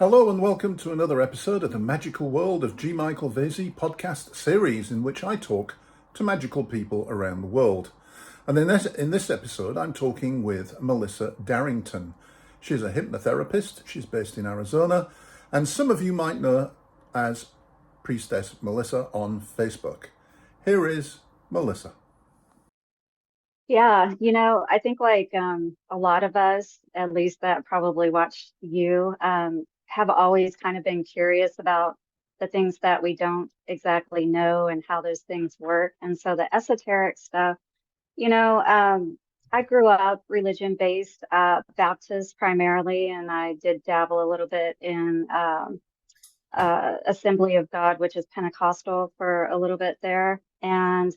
Hello and welcome to another episode of the Magical World of G. Michael Vasey podcast series, in which I talk to magical people around the world. And in this episode, I'm talking with Melissa Darrington. She's a hypnotherapist. She's based in Arizona, and some of you might know her as Priestess Melissa on Facebook. Here is Melissa. Yeah, I think a lot of us, at least that probably watched you, have always kind of been curious about the things that we don't exactly know and how those things work. And so the esoteric stuff, you know, um, I grew up religion-based, Baptist primarily, and I did dabble a little bit in Assembly of God, which is Pentecostal for a little bit there. And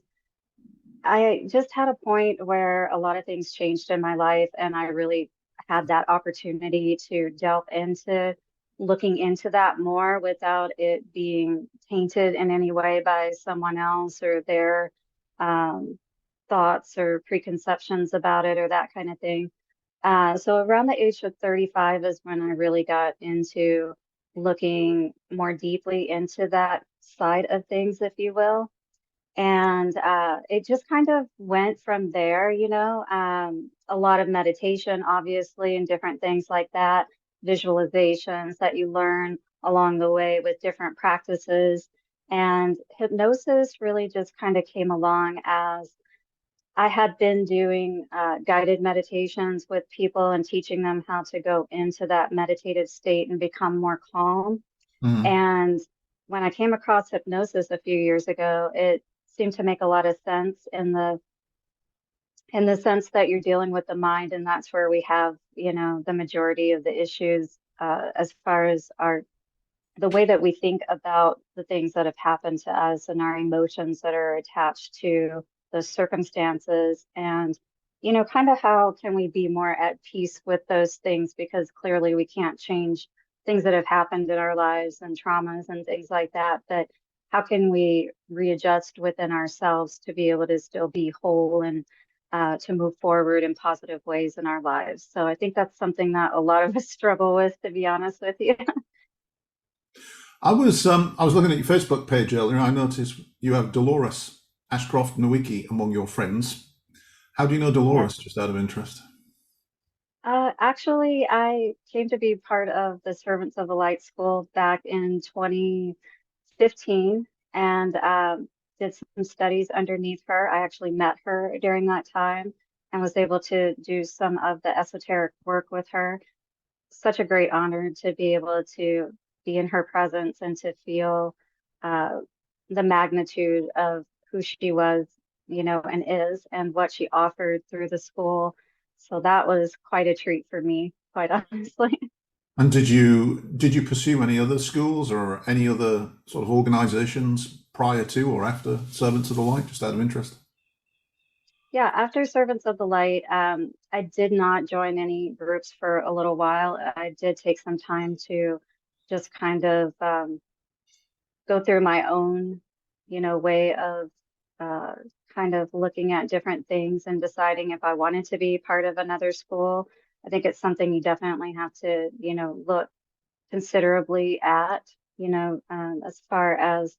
I just had a point where a lot of things changed in my life, and I really had that opportunity to delve into looking into that more without it being tainted in any way by someone else or their um, thoughts or preconceptions about it or that kind of thing. So around the age of 35 is when I really got into looking more deeply into that side of things, if you will. And it just kind of went from there, a lot of meditation, obviously, and different things like that, visualizations that you learn along the way with different practices. And hypnosis really just kind of came along as I had been doing guided meditations with people and teaching them how to go into that meditative state and become more calm. Mm. And when I came across hypnosis a few years ago, it seemed to make a lot of sense in the sense that you're dealing with the mind, and that's where we have, the majority of the issues as far as the way that we think about the things that have happened to us and our emotions that are attached to the circumstances and kind of how can we be more at peace with those things because clearly we can't change things that have happened in our lives and traumas and things like that. But how can we readjust within ourselves to be able to still be whole and to move forward in positive ways in our lives? So I think that's something that a lot of us struggle with, to be honest with you. I was looking at your Facebook page earlier. I noticed you have Dolores Ashcroft Nowicki among your friends. How do you know Yes. Dolores, just out of interest? Actually, I came to be part of the Servants of the Light School back in 2015 and did some studies underneath her. I actually met her during that time and was able to do some of the esoteric work with her. Such a great honor to be able to be in her presence and to feel uh, the magnitude of who she was, and is, and what she offered through the school. So that was quite a treat for me, quite honestly. And did you pursue any other schools or any other sort of organizations prior to or after Servants of the Light, just out of interest? Yeah, after Servants of the Light, I did not join any groups for a little while. I did take some time to just kind of go through my own, way of uh, kind of looking at different things and deciding if I wanted to be part of another school. I think it's something you definitely have to, look considerably at, as far as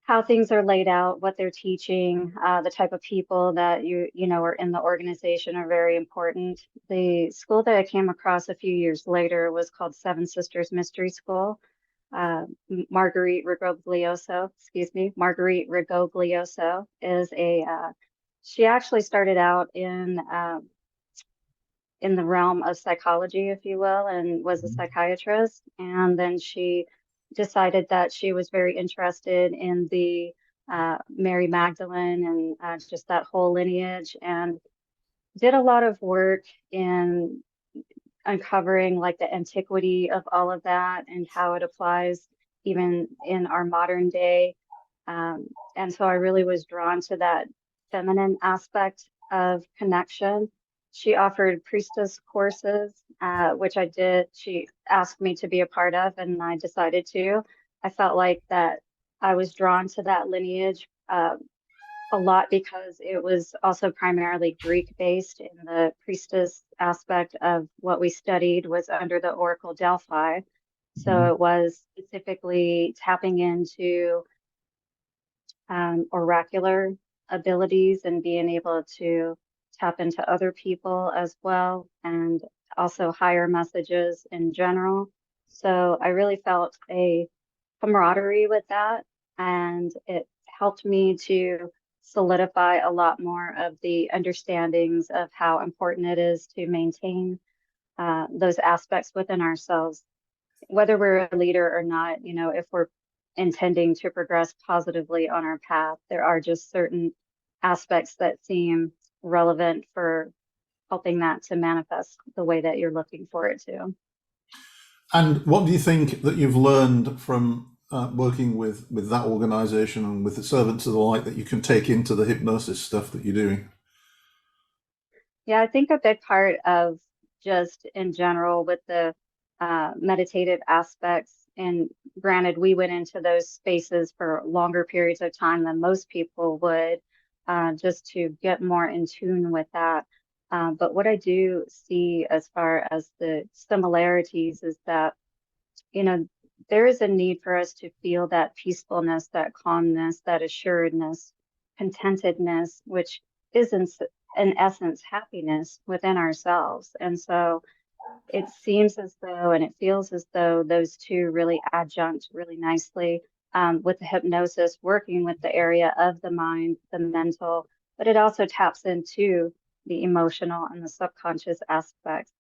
how things are laid out, what they're teaching, the type of people that are in the organization are very important. The school that I came across a few years later was called Seven Sisters Mystery School. Marguerite Rigoglioso is she actually started out in the realm of psychology, if you will, and was a psychiatrist. And then she decided that she was very interested in the Mary Magdalene and just that whole lineage, and did a lot of work in uncovering like the antiquity of all of that and how it applies even in our modern day. And so I really was drawn to that feminine aspect of connection. She offered priestess courses, which I did. She asked me to be a part of, and I decided to. I felt like that I was drawn to that lineage a lot because it was also primarily Greek based, and the priestess aspect of what we studied was under the Oracle Delphi. So it was specifically tapping into oracular abilities and being able to tap into other people as well, and also higher messages in general. So I really felt a camaraderie with that, and it helped me to solidify a lot more of the understandings of how important it is to maintain those aspects within ourselves, whether we're a leader or not. If we're intending to progress positively on our path, there are just certain aspects that seem relevant for helping that to manifest the way that you're looking for it to. And what do you think that you've learned from working with that organization and with the Servants of the Light that you can take into the hypnosis stuff that you're doing? Yeah, I think a big part of just in general with the meditative aspects, and granted, we went into those spaces for longer periods of time than most people would, just to get more in tune with that. But what I do see as far as the similarities is that, you know, there is a need for us to feel that peacefulness, that calmness, that assuredness, contentedness, which is in essence happiness within ourselves. And so it seems as though, and it feels as though those two really adjunct really nicely, with the hypnosis, working with the area of the mind, the mental, but it also taps into the emotional and the subconscious aspects.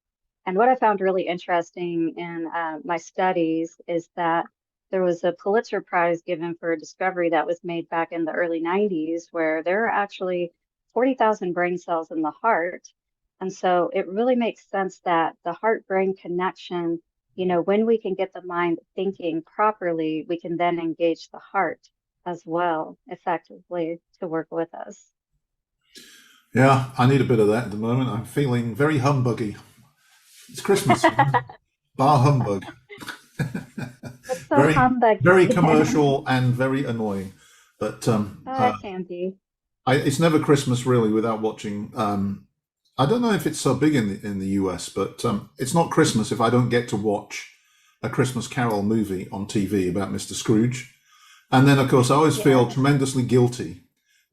And what I found really interesting in my studies is that there was a Pulitzer Prize given for a discovery that was made back in the early 90s, where there are actually 40,000 brain cells in the heart. And so it really makes sense that the heart brain connection, when we can get the mind thinking properly, we can then engage the heart as well effectively to work with us. Yeah, I need a bit of that at the moment. I'm feeling very humbuggy. It's Christmas, bar humbug. It's so Very, very humbuggy. commercial and very annoying. But It can be. it's never Christmas really without watching. I don't know if it's so big in the US, but it's not Christmas if I don't get to watch a Christmas Carol movie on TV about Mr. Scrooge. And then, of course, I always feel Yes. tremendously guilty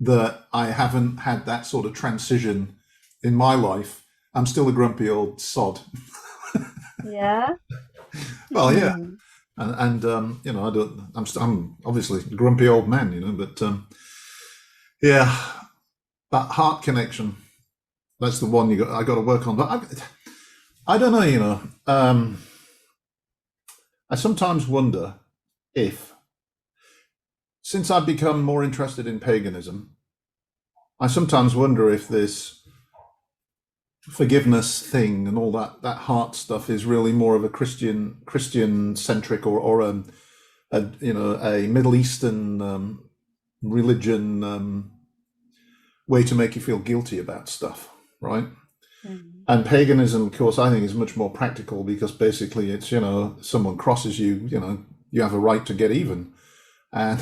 that I haven't had that sort of transition in my life. I'm still a grumpy old sod. Yeah. Well, yeah, Hmm. and I don't. I'm obviously a grumpy old man, but yeah, that heart connection. That's the one I got to work on. But I don't know, I sometimes wonder if, since I've become more interested in paganism, I sometimes wonder if this forgiveness thing and all that heart stuff is really more of a Christian centric or a Middle Eastern religion way to make you feel guilty about stuff, right? Hmm. And paganism, of course, I think is much more practical because basically it's, someone crosses you, you have a right to get even. And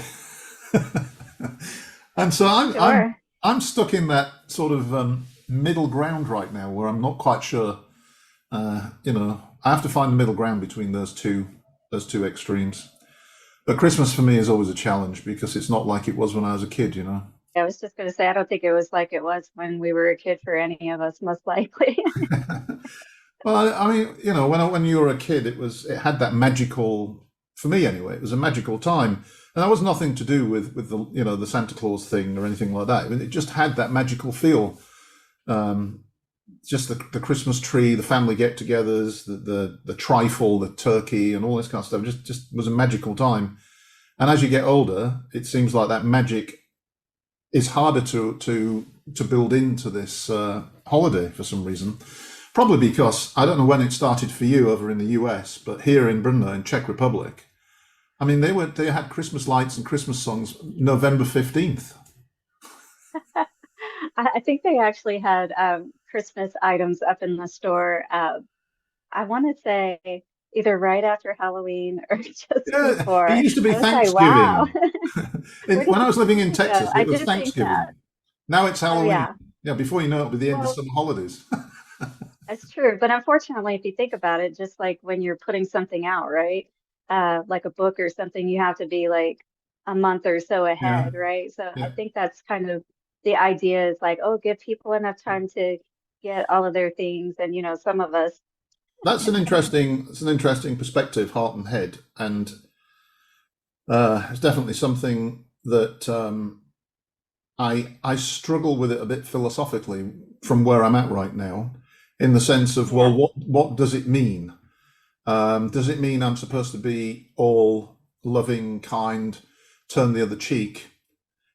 and so Sure. I'm stuck in that sort of middle ground right now where I'm not quite sure. I have to find the middle ground between those two extremes. But Christmas for me is always a challenge because it's not like it was when I was a kid. I was just going to say, I don't think it was like it was when we were a kid for any of us, most likely. Well, I mean, when you were a kid, it had that magical, for me anyway, it was a magical time. And that was nothing to do with the the Santa Claus thing or anything like that. It just had that magical feel. Um, just the Christmas tree, the family get-togethers, the trifle, the turkey, and all this kind of stuff. Just was a magical time. And as you get older, it seems like that magic is harder to build into this holiday for some reason. Probably because I don't know when it started for you over in the US, but here in Brno, in Czech Republic, I mean they had Christmas lights and Christmas songs November 15th. I think they actually had Christmas items up in the store. I want to say either right after Halloween or just Yeah, it before. used to be I was like, wow, Thanksgiving. where did When I the was living in time go? Texas, I it was did think that. Thanksgiving. Now it's Oh, Halloween. yeah. Yeah, before you know it, it'll be the end of Well, summer holidays. that's true. But unfortunately, if you think about it, just like when you're putting something out, right? like a book or something, you have to be like a month or so Yeah. ahead, right? So I Yeah. think that's kind of the idea is like, oh, give people enough time to get all of their things. And, some of us, It's an interesting perspective, heart and head, and it's definitely something that I struggle with it a bit philosophically from where I'm at right now, in the sense of, well, yeah. what does it mean? Does it mean I'm supposed to be all loving, kind, turn the other cheek?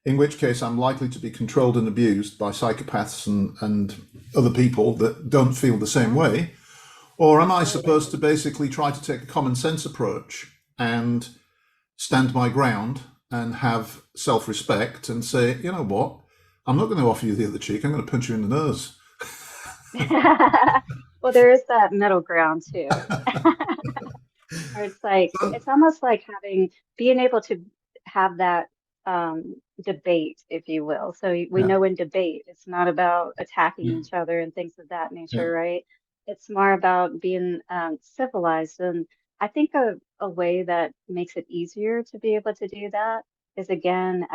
In which case, I'm likely to be controlled and abused by psychopaths and other people that don't feel the same Yeah, way. Or am I absolutely. supposed to basically try to take a common sense approach and stand my ground and have self respect and say, you know what, I'm not going to offer you the other cheek, I'm going to punch you in the nose? Well, there is that middle ground too. Or it's like So, it's almost like being able to have that debate, if you will. So we yeah, know in debate, it's not about attacking yeah, each other and things of that yeah. nature, right? It's more about being civilized. And I think a way that makes it easier to be able to do that is again,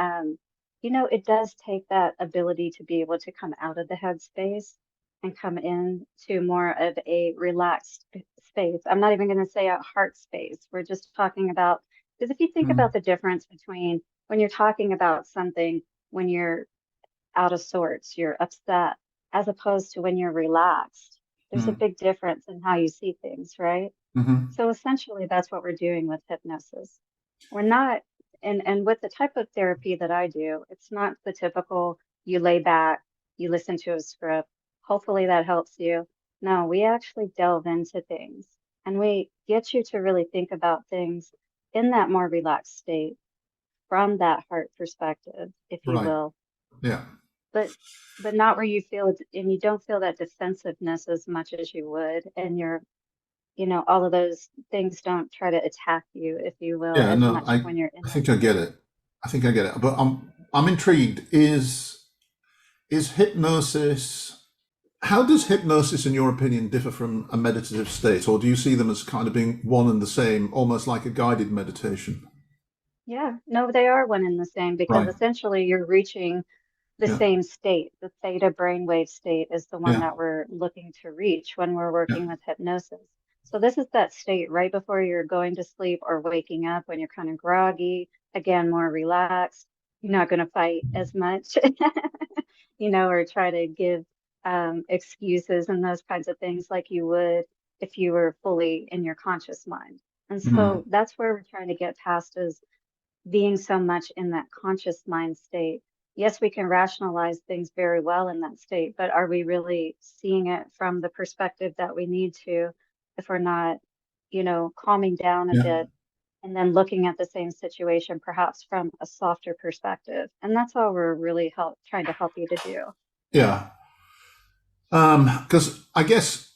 it does take that ability to be able to come out of the headspace and come in to more of a relaxed space. I'm not even going to say a heart space. We're just talking about, because if you think Mm, about the difference between when you're talking about something, when you're out of sorts, you're upset, as opposed to when you're relaxed, there's a mm, big difference in how you see things, right? mhm. So essentially, that's what we're doing with hypnosis. We're not, and with the type of therapy that I do, it's not the typical you lay back, you listen to a script. Hopefully that helps you. No, we actually delve into things and we get you to really think about things in that more relaxed state from that heart perspective, if you Right. will. Yeah. But but not where you feel and you don't feel that defensiveness as much as you would, and all of those things don't try to attack you, if you will, Yeah. as No, much when you're in I that think I get state. it. I think I get it. But I'm intrigued. Is hypnosis? How does hypnosis, in your opinion, differ from a meditative state, or do you see them as kind of being one and the same, almost like a guided meditation? Yeah, no, they are one and the same because Right. essentially you're reaching the Yeah. same state. The theta brainwave state is the one Yeah. that we're looking to reach when we're Yeah. working with hypnosis. So this is that state right before you're going to sleep or waking up when you're kind of groggy, again, more relaxed. You're not going to fight as much, or try to give excuses and those kinds of things like you would if you were fully in your conscious mind. And Mm. so that's where we're trying to get past is being so much in that conscious mind state. Yes, we can rationalize things very well in that state, but are we really seeing it from the perspective that we need to if we're not, calming down a Yeah. bit and then looking at the same situation perhaps from a softer perspective? And that's all we're really trying to help you to do. Yeah. Because I guess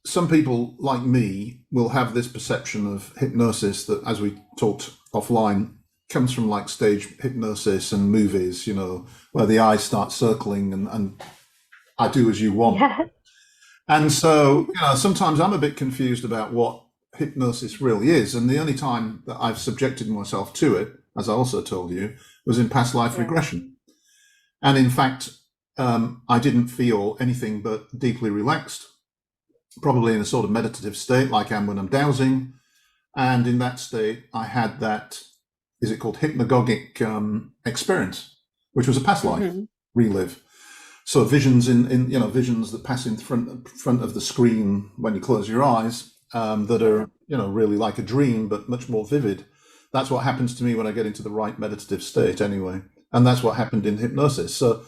some people like me will have this perception of hypnosis that, as we talked offline, comes from like stage hypnosis and movies, where the eyes start circling and I do as you want. Yeah. And so, sometimes I'm a bit confused about what hypnosis really is. And the only time that I've subjected myself to it, as I also told you, was in past life Right. regression. And in fact, I didn't feel anything but deeply relaxed, probably in a sort of meditative state like I am when I'm dowsing. And in that state, I had that, is it called hypnagogic experience, which was a past life Hmm. relive. So visions in visions that pass in front of the screen when you close your eyes, that Yeah. are really like a dream but much more vivid. That's what happens to me when I get into the right meditative state, anyway, and that's what happened in hypnosis. So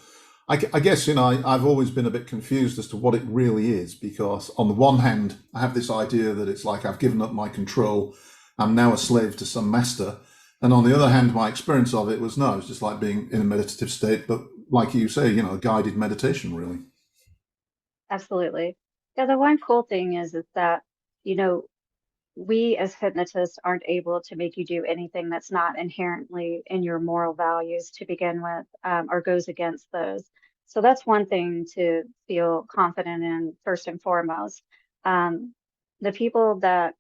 I guess I've always been a bit confused as to what it really is, because on the one hand, I have this idea that it's like I've given up my control. I'm now a slave to some master. And on the other hand, my experience of it was no, it's just like being in a meditative state, but like you say, a guided meditation, really. Absolutely. Yeah, the one cool thing is that, you know, we as hypnotists aren't able to make you do anything that's not inherently in your moral values to begin with, or goes against those. So that's one thing to feel confident in first and foremost. Um, the people that,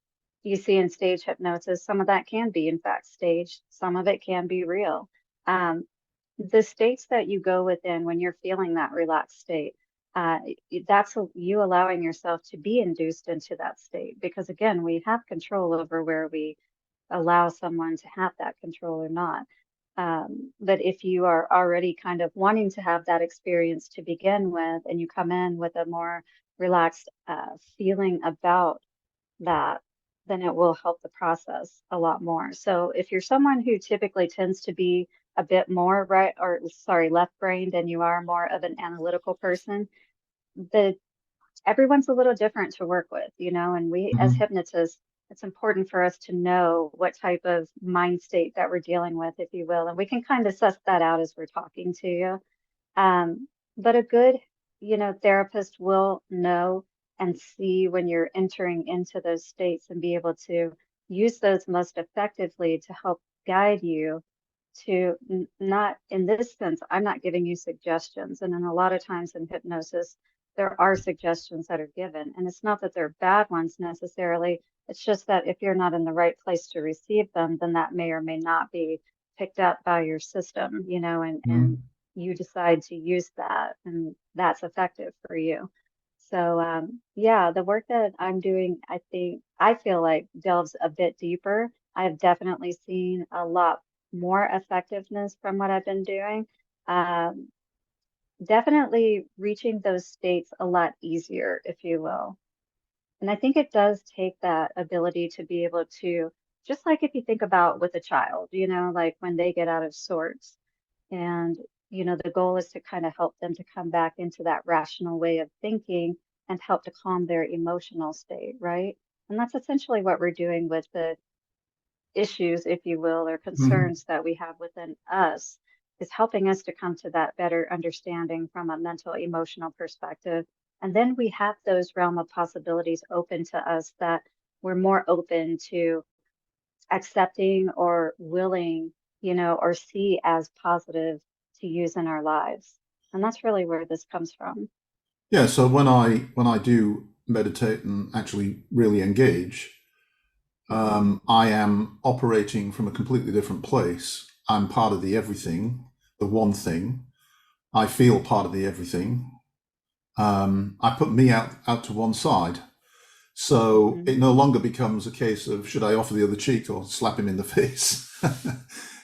you see in stage hypnosis, some of that can be in fact staged, some of it can be real. Um, the states that you go within when you're feeling that relaxed state, uh, that's you allowing yourself to be induced into that state. Because again, we have control over where we allow someone to have that control or not. But if you are already kind of wanting to have that experience to begin with, and you come in with a more relaxed feeling about that, then it will help the process a lot more. So if you're someone who typically tends to be a bit more right, or sorry, left-brained, and you are more of an analytical person, the everyone's a little different to work with, and we as Hmm. hypnotists, it's important for us to know what type of mind state that we're dealing with, if you will, and we can kind of suss that out as we're talking to you. But a good, therapist will know and see when you're entering into those states and be able to use those most effectively to help guide you to not, in this sense, I'm not giving you suggestions. And then a lot of times in hypnosis, there are suggestions that are given. And it's not that they're bad ones necessarily. It's just that if you're not in the right place to receive them, then that may or may not be picked up by your system, and you decide to use that, and that's effective for you. So, yeah, the work that I'm doing, I feel like delves a bit deeper. I've definitely seen a lot more effectiveness from what I've been doing. Um, Definitely reaching those states a lot easier, if you will. And I think it does take that ability to be able to, just like if you think about with a child, like when they get out of sorts, and, the goal is to kind of help them to come back into that rational way of thinking and help to calm their emotional state, right? And that's essentially what we're doing with the issues, if you will, or Hmm. concerns that we have within us, is helping us to come to that better understanding from a mental, emotional perspective. And then we have those realm of possibilities open to us that we're more open to accepting or willing, or see as positive to use in our lives. And that's really where this comes from. Yeah, so when I do meditate and actually really engage, Hmm. I am operating from a completely different place. I'm part of the everything, the one thing. I feel part of the everything. I put me out to one side. So Hmm. it no longer becomes a case of should I offer the other cheek or slap him in the face.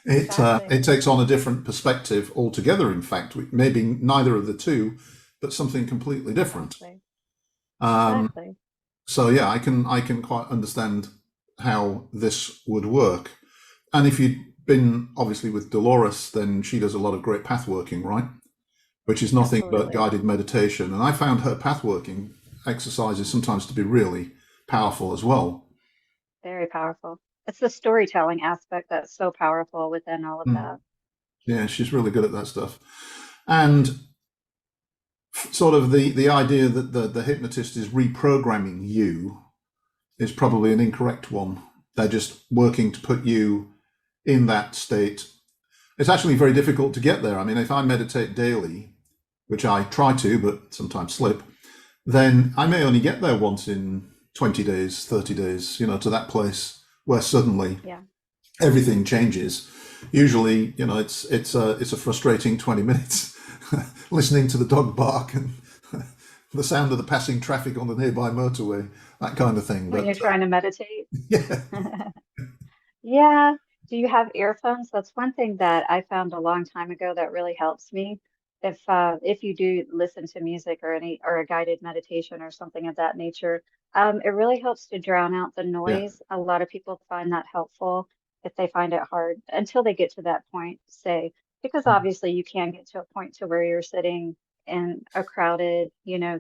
Exactly. It takes on a different perspective altogether. In fact, maybe neither of the two, but something completely different. Exactly. Um, Exactly. so yeah, I can quite understand how this would work. And if you've been obviously with Dolores, then she does a lot of great path working, right? Which is nothing but Absolutely. guided meditation. And I found her path working exercises sometimes to be really powerful as well. Very powerful. It's the storytelling aspect that's so powerful within all of Mm. that. Yeah, she's really good at that stuff. And sort of the idea that the hypnotist is reprogramming you is probably an incorrect one. They're just working to put you in that state. It's actually very difficult to get there. I mean, if I meditate daily, which I try to, but sometimes slip, then I may only get there once in 20 days, 30 days, to that place where suddenly Yeah. everything changes. Usually, it's a frustrating 20 minutes listening to the dog bark and the sound of the passing traffic on the nearby motorway, that kind of thing. When you're But trying to meditate. yeah, Yeah. Do you have earphones? That's one thing that I found a long time ago that really helps me. If you do listen to music or a guided meditation or something of that nature, it really helps to drown out the yeah, noise. A lot of people find that helpful if they find it hard until they get to that point, say, because obviously you can get to a point to where you're sitting in a crowded,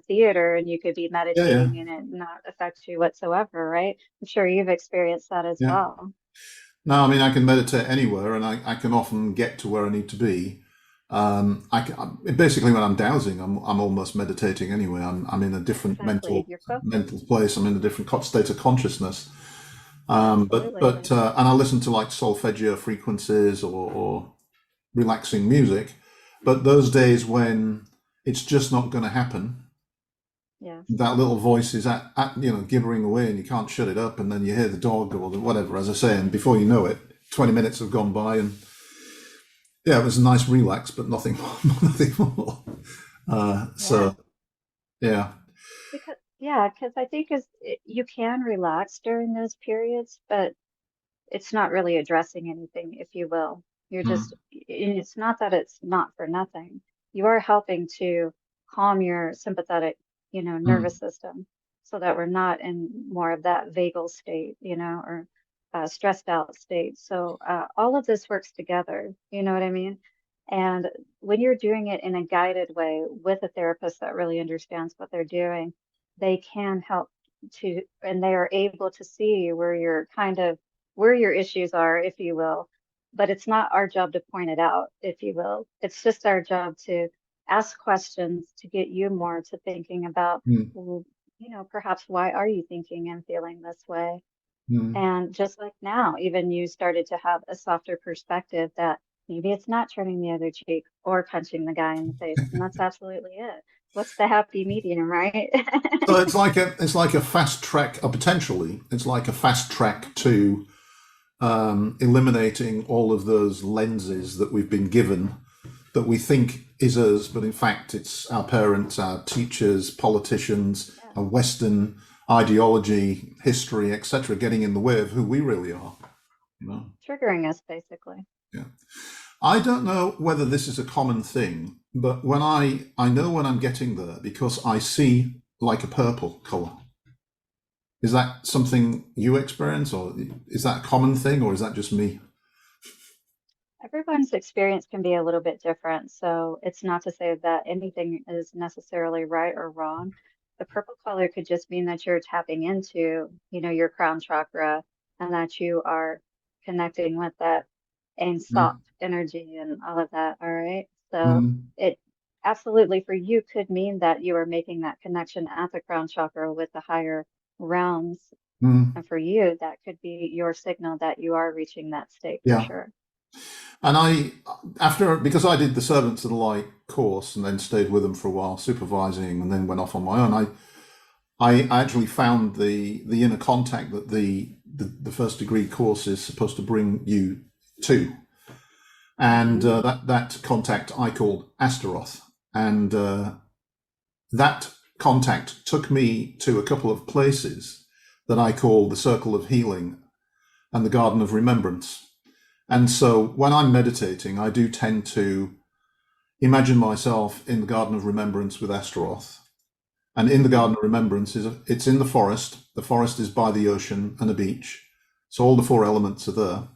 theater, and you could be yeah, yeah, meditating and it not affect you whatsoever, right? I'm sure you've experienced that as yeah. well. No, I mean, I can meditate anywhere and I can often get to where I need to be. Basically, when I'm dowsing, I'm almost meditating anyway. I'm in a different Exactly. You're mental focused. place. I'm in a different state of consciousness. Absolutely. And I listen to like solfeggio frequencies or relaxing music. But those days when it's just not going to happen, Yes. that little voice is gibbering away, and you can't shut it up, and then you hear the dog or whatever, as I say, and before you know it, 20 minutes have gone by, and yeah, it was a nice relax, but nothing, nothing more. Yeah. So yeah. Because I think you can relax during those periods, but it's not really addressing anything, if you will. You're just, Mm, and it's not that it's not for nothing. You are helping to calm your sympathetic, mm, nervous system so that we're not in more of that vagal state, or stressed out state. So all of this works together, you know what I mean? And when you're doing it in a guided way with a therapist that really understands what they're doing, they can help and they are able to see where your issues are, if you will. But it's not our job to point it out, if you will. It's just our job to ask questions to get you more to thinking about, mm, well, perhaps why are you thinking and feeling this way? mm. And just like now, even you started to have a softer perspective that maybe it's not turning the other cheek or punching the guy in the face. And that's absolutely it. What's the happy medium, right? So it's like a fast track, or potentially it's like a fast track to eliminating all of those lenses that we've been given that we think is us, but in fact it's our parents, our teachers, politicians, Yeah. a Western ideology, history, etc., getting in the way of who we really are. You know? Triggering us, basically. Yeah. I don't know whether this is a common thing, but when I know when I'm getting there because I see like a purple color. Is that something you experience, or is that a common thing, or is that just me? Everyone's experience can be a little bit different, so it's not to say that anything is necessarily right or wrong. The purple color could just mean that you're tapping into, your crown chakra and that you are connecting with that and Mm, soft energy and all of that, all right? So mm, it absolutely for you could mean that you are making that connection at the crown chakra with the higher realms. mm. And for you, that could be your signal that you are reaching that state for Yeah. sure. And because I did the Servants of the Light course and then stayed with them for a while, supervising, and then went off on my own, I actually found the inner contact that the first degree course is supposed to bring you to. And Hmm. that contact I called Astaroth. And that contact took me to a couple of places that I call the Circle of Healing and the Garden of Remembrance. And so when I'm meditating, I do tend to imagine myself in the Garden of Remembrance with Astaroth. And in the Garden of Remembrance it's in the forest. The forest is by the ocean and a beach. So all the four elements are there.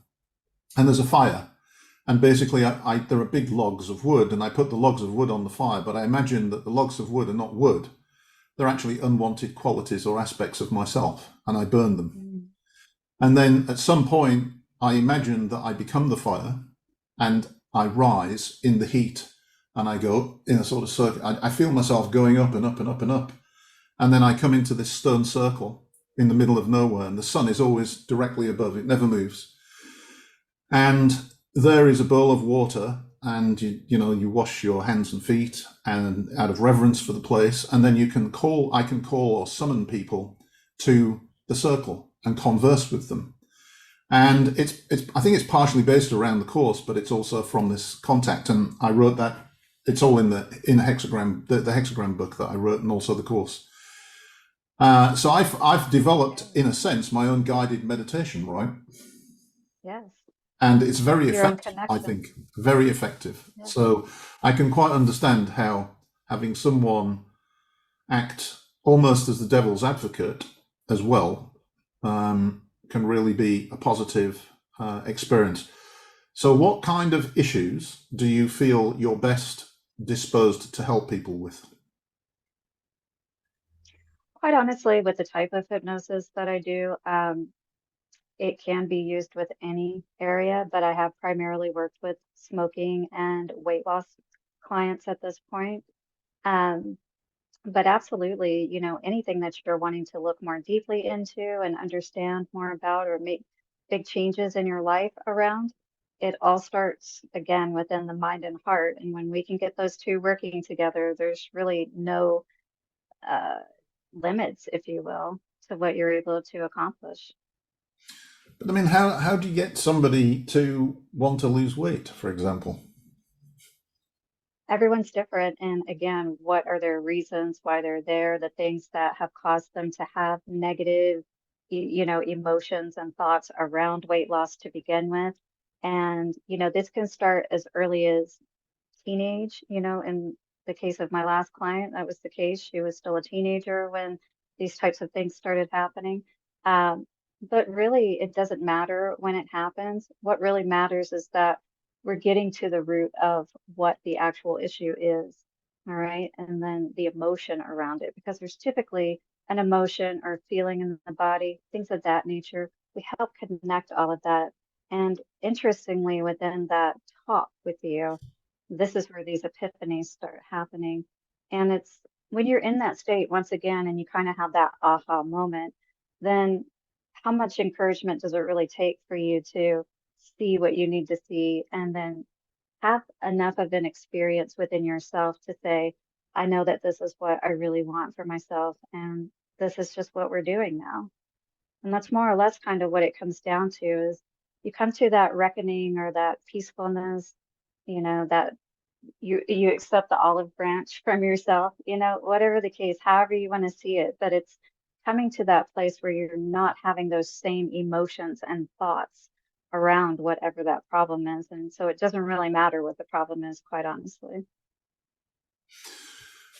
And there's a fire. And basically, there are big logs of wood, and I put the logs of wood on the fire, but I imagine that the logs of wood are not wood. They're actually unwanted qualities or aspects of myself, and I burn them. Mm. And then at some point, I imagine that I become the fire and I rise in the heat and I go in a sort of circle. I feel myself going up and up and up and up. And then I come into this stone circle in the middle of nowhere, and the sun is always directly above, it never moves. And there is a bowl of water, and you wash your hands and feet and out of reverence for the place, and then I can call or summon people to the circle and converse with them. And it's I think it's partially based around the course, but it's also from this contact. And I wrote that. It's all in the hexagram, the hexagram book that I wrote, and also the course. So I've developed, in a sense, my own guided meditation, right? Yes, And it's very your own effective, I connection. think, very effective. Yeah. So I can quite understand how having someone act almost as the devil's advocate as well can really be a positive experience. So, what kind of issues do you feel you're best disposed to help people with? Quite honestly, with the type of hypnosis that I do, it can be used with any area, but I have primarily worked with smoking and weight loss clients at this point. Um, but absolutely, anything that you're wanting to look more deeply into and understand more about or make big changes in your life around, it all starts again within the mind and heart. And when we can get those two working together, there's really no limits, if you will, to what you're able to accomplish. But I mean, how do you get somebody to want to lose weight, for example? Everyone's different. And again, what are their reasons why they're there, the things that have caused them to have negative, emotions and thoughts around weight loss to begin with. And, this can start as early as teenage, in the case of my last client, that was the case. She was still a teenager when these types of things started happening. Um, but really, it doesn't matter when it happens. What really matters is that we're getting to the root of what the actual issue is. All right. And then the emotion around it, because there's typically an emotion or feeling in the body, things of that nature. We help connect all of that. And interestingly, within that talk with you, this is where these epiphanies start happening. And it's when you're in that state once again and you kind of have that aha moment, then how much encouragement does it really take for you to see what you need to see and then have enough of an experience within yourself to say, I know that this is what I really want for myself, and this is just what we're doing now. And that's more or less kind of what it comes down to is you come to that reckoning or that peacefulness, that you accept the olive branch from yourself, whatever the case, however you want to see it, but it's coming to that place where you're not having those same emotions and thoughts around whatever that problem is. And so it doesn't really matter what the problem is, quite honestly.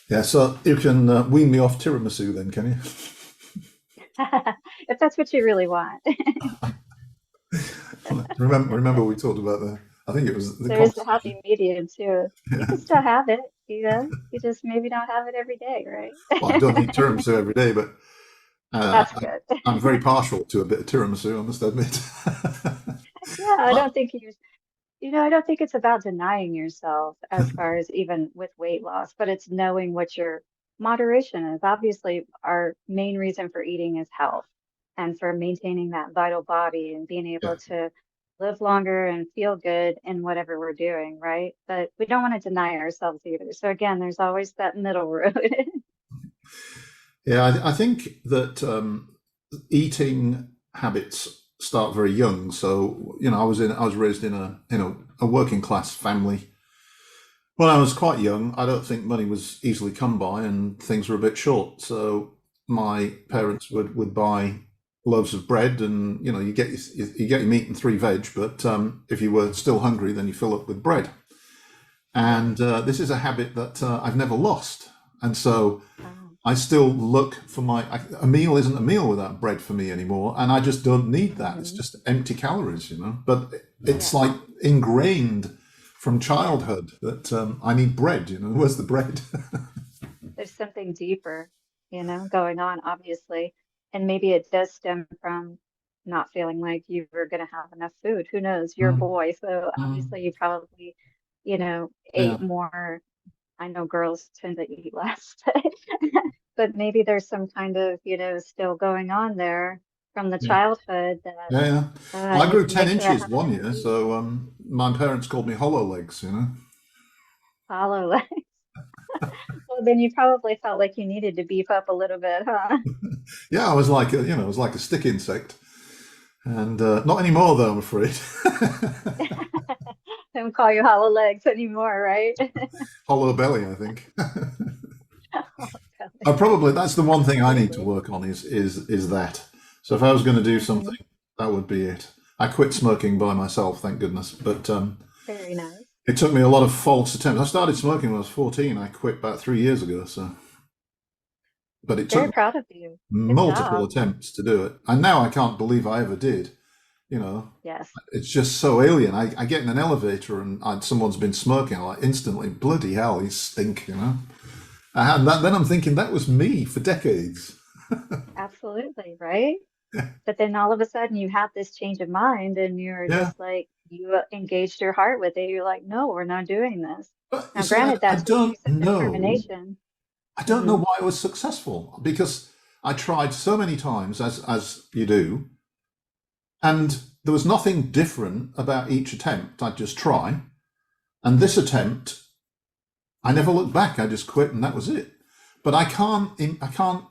Yeah, so you can wean me off tiramisu then, can you? If that's what you really want. Remember we talked about I think it was the There's the conversation. happy medium too. You can still have it, you just maybe don't have it every day, right? Well, I don't eat tiramisu every day, but That's good. I'm very partial to a bit of tiramisu, I must admit. Yeah, I Well, don't think I don't think it's about denying yourself as far as even with weight loss, but it's knowing what your moderation is. Obviously, our main reason for eating is health and for maintaining that vital body and being able yeah. to live longer and feel good in whatever we're doing, right? But we don't want to deny ourselves either. So again, there's always that middle road. Yeah, I think that eating habits start very young. So, I was raised in a working class family. When I was quite young, I don't think money was easily come by and things were a bit short. So my parents would buy loaves of bread and, you get your meat and three veg, but if you were still hungry, then you fill up with bread. And this is a habit that I've never lost. And so Um, I still look for a meal isn't a meal without bread for me anymore. And I just don't need that. It's mhm. just empty calories, But it's Yes, like ingrained from childhood that I need bread. Where's the bread? there's something deeper, going on, obviously. And maybe it does stem from not feeling like you were going to have enough food. Who knows? You're a Mm, boy, so mm, obviously you probably, yeah, ate more. I know girls tend to eat less, but maybe there's some kind of, still going on there from the yeah, childhood that yeah, yeah. I Well, I need grew to 10 make sure I inches have one enough year, food. so my parents called me hollow legs. Follow that. Well, then you probably felt like you needed to beef up a little bit, huh? Yeah, I was like I was like a stick insect, and not anymore though, I'm afraid. Don't call you hollow legs anymore, right? Hollow belly, I think. Hollow I belly. probably that's the one thing I need to Absolutely. work on is that. So if I was going to do something, Hmm. that would be it. I quit smoking by myself, thank goodness. But Very nice. it took me a lot of false attempts. I started smoking when I was 14. I quit about 3 years ago. So, but it took Very me proud of you. Good multiple job. attempts to do it, and now I can't believe I ever did. You know, Yes. it's just so alien. I get in an elevator and someone's been smoking. I like instantly, bloody hell, you stink. And then I'm thinking that was me for decades. Absolutely, right? But then all of a sudden you have this change of mind and you're Yeah, just like, you engaged your heart with it. You're like, no, we're not doing this. but you Now, see, granted, I that took you don't some know. determination. I don't know Hmm. why I was successful because I tried so many times, as you do, and there was nothing different about each attempt. I'd just try, and this attempt, I never looked back. I just quit, and that was it. But I can't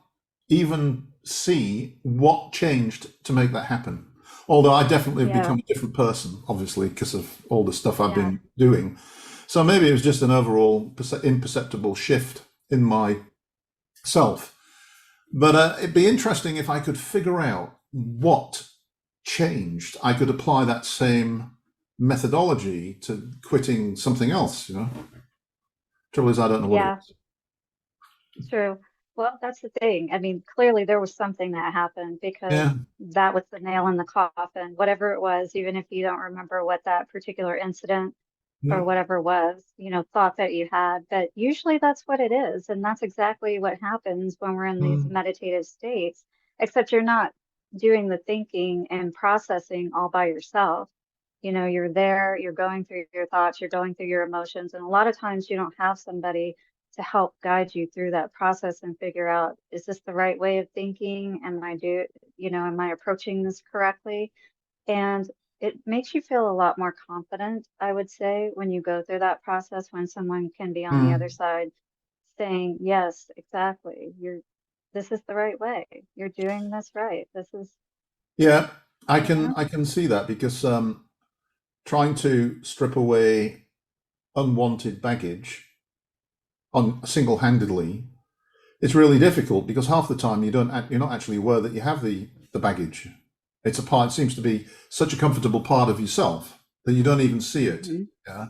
even see what changed to make that happen. Although I definitely have Yeah. become a different person, obviously, because of all the stuff I've Yeah. been doing. So maybe it was just an overall imperceptible shift in myself. But it'd be interesting if I could figure out what changed. I could apply that same methodology to quitting something else, you know. Trouble is, I don't know what it Yeah. is. True. Well, that's the thing. I mean, clearly there was something that happened because Yeah. that was the nail in the coffin, whatever it was, even if you don't remember what that particular incident or Mm. whatever was, thought that you had. But usually that's what it is. And that's exactly what happens when we're in these Mm. meditative states, except you're not doing the thinking and processing all by yourself. You're there, you're going through your thoughts, you're going through your emotions. And a lot of times you don't have somebody to help guide you through that process and figure out, is this the right way of thinking? Am I approaching this correctly? And it makes you feel a lot more confident, I would say, when you go through that process, when someone can be on the other Mm. side saying, yes, exactly, this is the right way. You're doing this right. This is, Yeah, I you can know, I can see that because trying to strip away unwanted baggage on single-handedly is really difficult because half the time you're not actually aware that you have the baggage. It's a part. It seems to be such a comfortable part of yourself that you don't even see it. hmm. Yeah,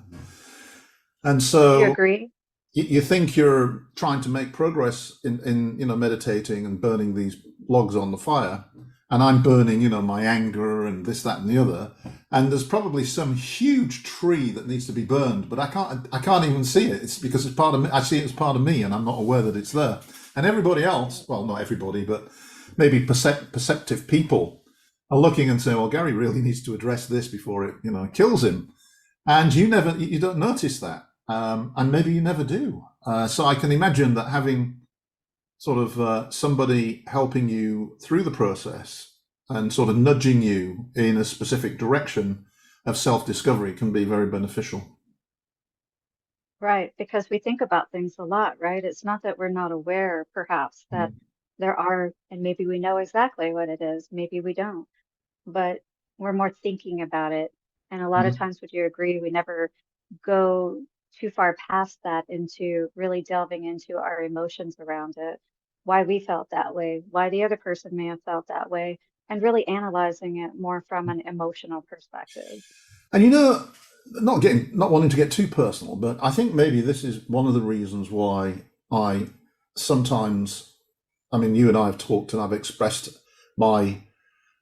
and Do you so agree? you think you're trying to make progress in meditating and burning these logs on the fire, and I'm burning my anger and this, that, and the other, and there's probably some huge tree that needs to be burned, but I can't even see it. It's because it's part of me. I see it as part of me, and I'm not aware that it's there. And everybody else, well, not everybody, but maybe perceptive people are looking and saying, well, Gary really needs to address this before it kills him, and you don't notice that, and maybe you never do. So I can imagine that having sort of somebody helping you through the process and sort of nudging you in a specific direction of self-discovery can be very beneficial. Right, because we think about things a lot, right? It's not that we're not aware, perhaps, that there are, and maybe we know exactly what it is, maybe we don't, but we're more thinking about it. And a lot of Mhm. times, would you agree, we never go too far past that into really delving into our emotions around it, why we felt that way, why the other person may have felt that way, and really analyzing it more from an emotional perspective. And not wanting to get too personal, but I think maybe this is one of the reasons why I sometimes, I mean, you and I have talked and I've expressed my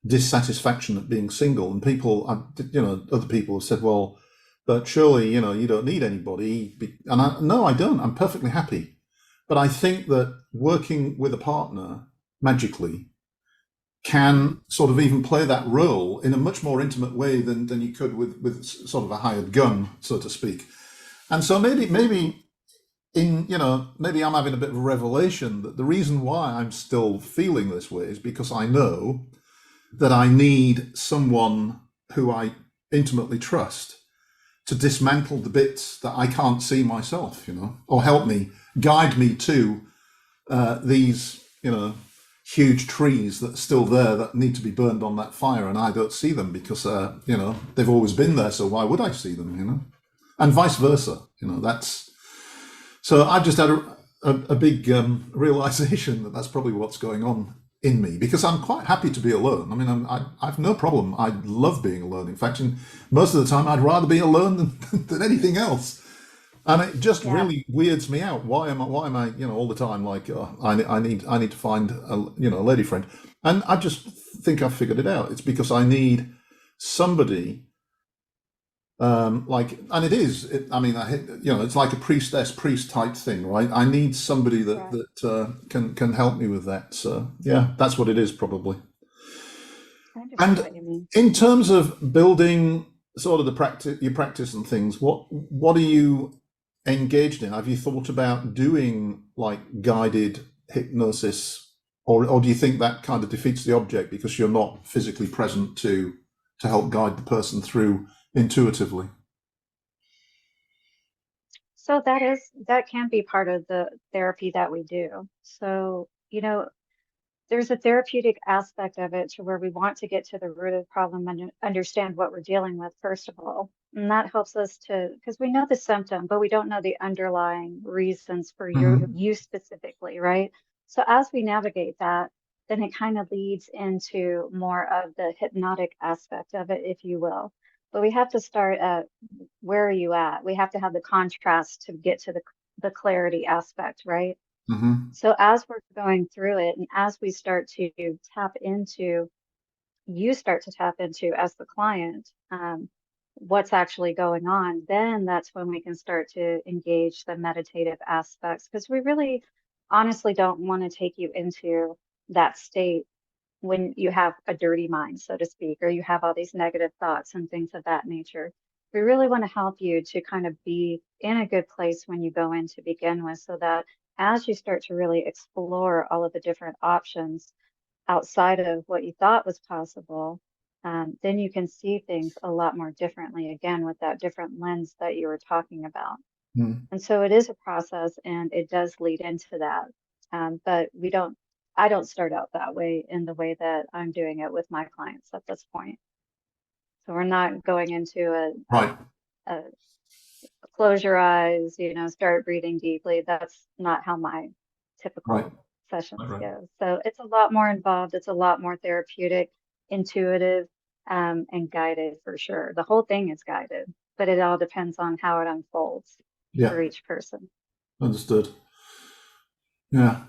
dissatisfaction at being single, and other people have said, well, but surely, you don't need anybody. No, I don't. I'm perfectly happy. But I think that working with a partner magically can sort of even play that role in a much more intimate way than you could with sort of a hired gun, so to speak. And so maybe I'm having a bit of a revelation that the reason why I'm still feeling this way is because I know that I need someone who I intimately trust to dismantle the bits that I can't see myself, or help me, guide me to these, huge trees that are still there that need to be burned on that fire, and I don't see them because, they've always been there. So why would I see them, And vice versa, That's so I've just had a big realization that that's probably what's going on in me because I'm quite happy to be alone. I mean, I've no problem. I love being alone. In fact, most of the time, I'd rather be alone than anything else. And it just Yeah. really weirds me out. Why am I, all the time like, oh, I need to find a lady friend. And I just think I've figured it out. It's because I need somebody and it is. I mean, it's like a priestess priest type thing, right? I need somebody that Right. can help me with that. So yeah, that's what it is probably. I understand And what you mean. in terms of building sort of the practice, your practice and things, what are you engaged in? Have you thought about doing like guided hypnosis, or do you think that kind of defeats the object because you're not physically present to help guide the person through intuitively? So that can be part of the therapy that we do. So, there's a therapeutic aspect of it to where we want to get to the root of the problem and understand what we're dealing with, first of all. And that helps us to, because we know the symptom, but we don't know the underlying reasons for Hmm. you specifically, right? So as we navigate that, then it kind of leads into more of the hypnotic aspect of it, if you will. But we have to start at where are you at? We have to have the contrast to get to the clarity aspect, right? Hmm. So as we're going through it and as we start to tap into, you start to tap into as the client, what's actually going on, then that's when we can start to engage the meditative aspects because we really honestly don't want to take you into that state when you have a dirty mind, so to speak, or you have all these negative thoughts and things of that nature. We really want to help you to kind of be in a good place when you go in to begin with, so that as you start to really explore all of the different options outside of what you thought was possible, then you can see things a lot more differently, again, with that different lens that you were talking about. And so it is a process and it does lead into that. But I don't start out that way in the way that I'm doing it with my clients at this point. So we're not going into Right, a close your eyes, start breathing deeply. That's not how my right, typical sessions right. go. So it's a lot more involved. It's a lot more therapeutic, intuitive, and guided for sure. The whole thing is guided, but it all depends on how it unfolds Yeah, for each person. understood. Yeah.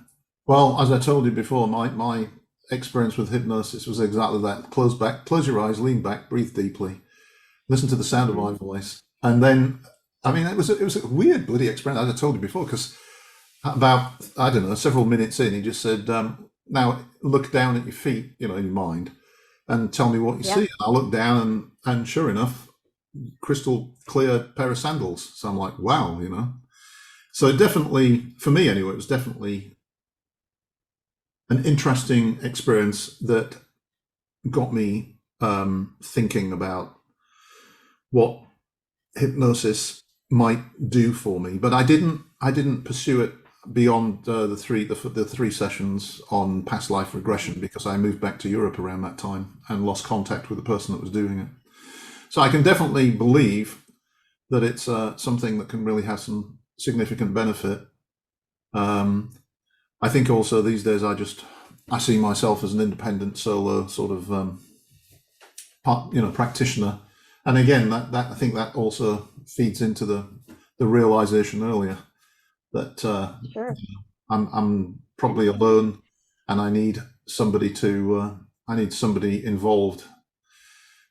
Well, as I told you before, my experience with hypnosis was exactly that. Close your eyes, lean back, breathe deeply, listen to the sound of Hmm. my voice, and then, I mean, it was a weird bloody experience, as I told you before, because about, I don't know, several minutes in, he just said, now look down at your feet, in your mind, and tell me what you see. Yep. And I looked down, and sure enough, crystal clear pair of sandals. So I'm like, wow. So it definitely, for me anyway, it was definitely an interesting experience that got me thinking about what hypnosis might do for me. But I didn't pursue it beyond the three sessions on past life regression because I moved back to Europe around that time and lost contact with the person that was doing it. So I can definitely believe that it's something that can really have some significant benefit. Um, I think also these days I see myself as an independent solo sort of practitioner, and again that I think that also feeds into the realization earlier that Sure. I'm probably alone, and I need somebody involved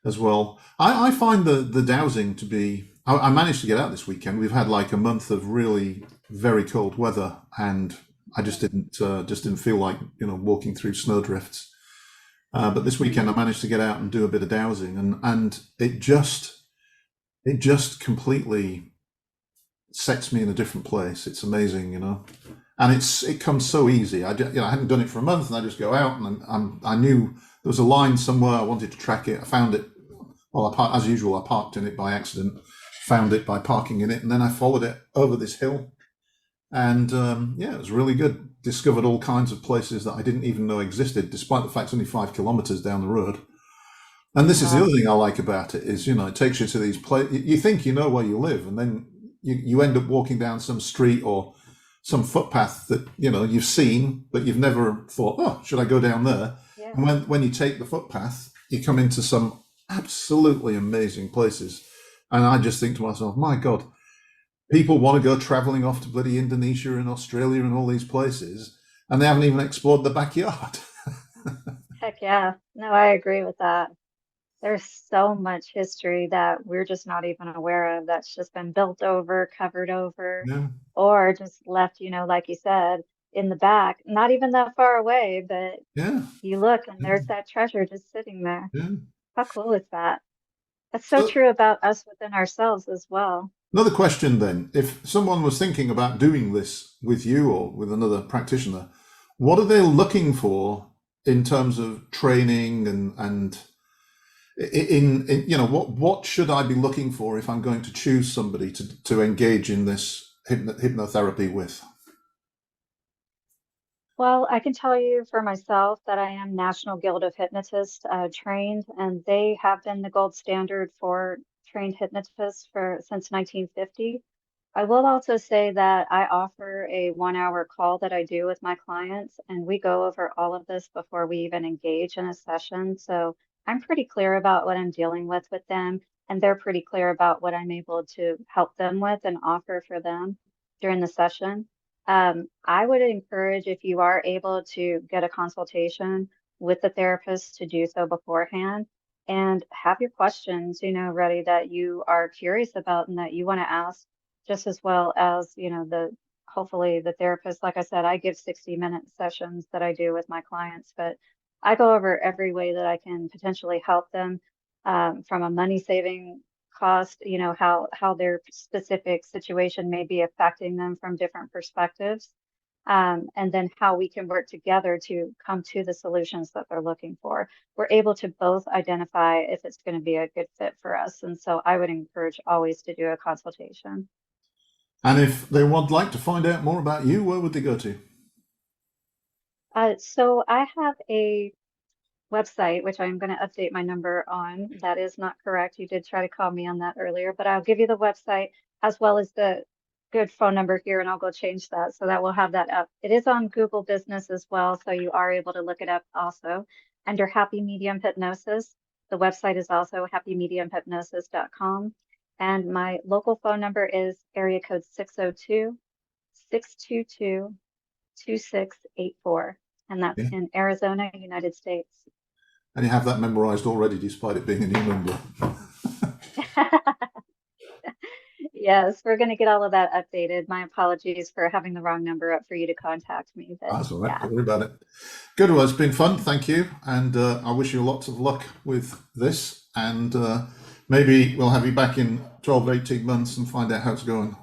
as well. I find the dowsing to be. I managed to get out this weekend. We've had like a month of really very cold weather, and I just didn't feel like walking through snowdrifts. But this weekend I managed to get out and do a bit of dowsing, and it just completely sets me in a different place. It's amazing. And it comes so easy. I hadn't done it for a month, and I just go out, and I knew there was a line somewhere. I wanted to track it. I found it. Well, as usual, I parked in it by accident. Found it by parking in it, and then I followed it over this hill. And yeah, it was really good. Discovered all kinds of places that I didn't even know existed, despite the fact it's only 5 kilometers down the road. And this is the other Wow. thing I like about it is, it takes you to these places. You think you know where you live, and then you end up walking down some street or some footpath that you've seen, but you've never thought, oh, should I go down there? Yeah. And when you take the footpath, you come into some absolutely amazing places. And I just think to myself, my God, people want to go traveling off to bloody Indonesia and Australia and all these places, and they haven't even explored the backyard. Heck yeah. No, I agree with that. There's so much history that we're just not even aware of that's just been built over, covered over, Yeah, or just left, like you said, in the back, not even that far away, but yeah, you look and yeah, there's that treasure just sitting there. yeah. How cool is that? That's so So true about us within ourselves as well. another question then, if someone was thinking about doing this with you or with another practitioner, what are they looking for in terms of training and in what should I be looking for if I'm going to choose somebody to engage in this hypnotherapy with? Well, I can tell you for myself that I am National Guild of Hypnotists trained, and they have been the gold standard for trained hypnotists for since 1950. I will also say that I offer a 1 hour call that I do with my clients, and we go over all of this before we even engage in a session. So I'm pretty clear about what I'm dealing with them, and they're pretty clear about what I'm able to help them with and offer for them during the session. I would encourage if you are able to get a consultation with the therapist to do so beforehand and have your questions, ready that you are curious about and that you want to ask just as well as, hopefully the therapist, like I said, I give 60-minute sessions that I do with my clients, but I go over every way that I can potentially help them from a money saving cost, how their specific situation may be affecting them from different perspectives. And then how we can work together to come to the solutions that they're looking for. We're able to both identify if it's going to be a good fit for us. And so I would encourage always to do a consultation. And if they would like to find out more about you, where would they go to? So I have a website, which I'm going to update my number on. That is not correct. You did try to call me on that earlier, but I'll give you the website as well as the good phone number here, and I'll go change that so that we'll have that up. It is on Google Business as well, so you are able to look it up also under Happy Medium Hypnosis. The website is also happymediumhypnosis.com. And my local phone number is area code 602-622-2684. And that's Yeah. in Arizona, United States. And you have that memorized already, despite it being a new number. Yes, we're going to get all of that updated. My apologies for having the wrong number up for you to contact me, but That's all right. yeah, Don't worry about it. Good. Well, it's been fun. Thank you. And I wish you lots of luck with this. And maybe we'll have you back in 12 to 18 months and find out how it's going.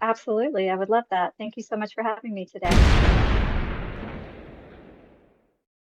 absolutely. I would love that. Thank you so much for having me today.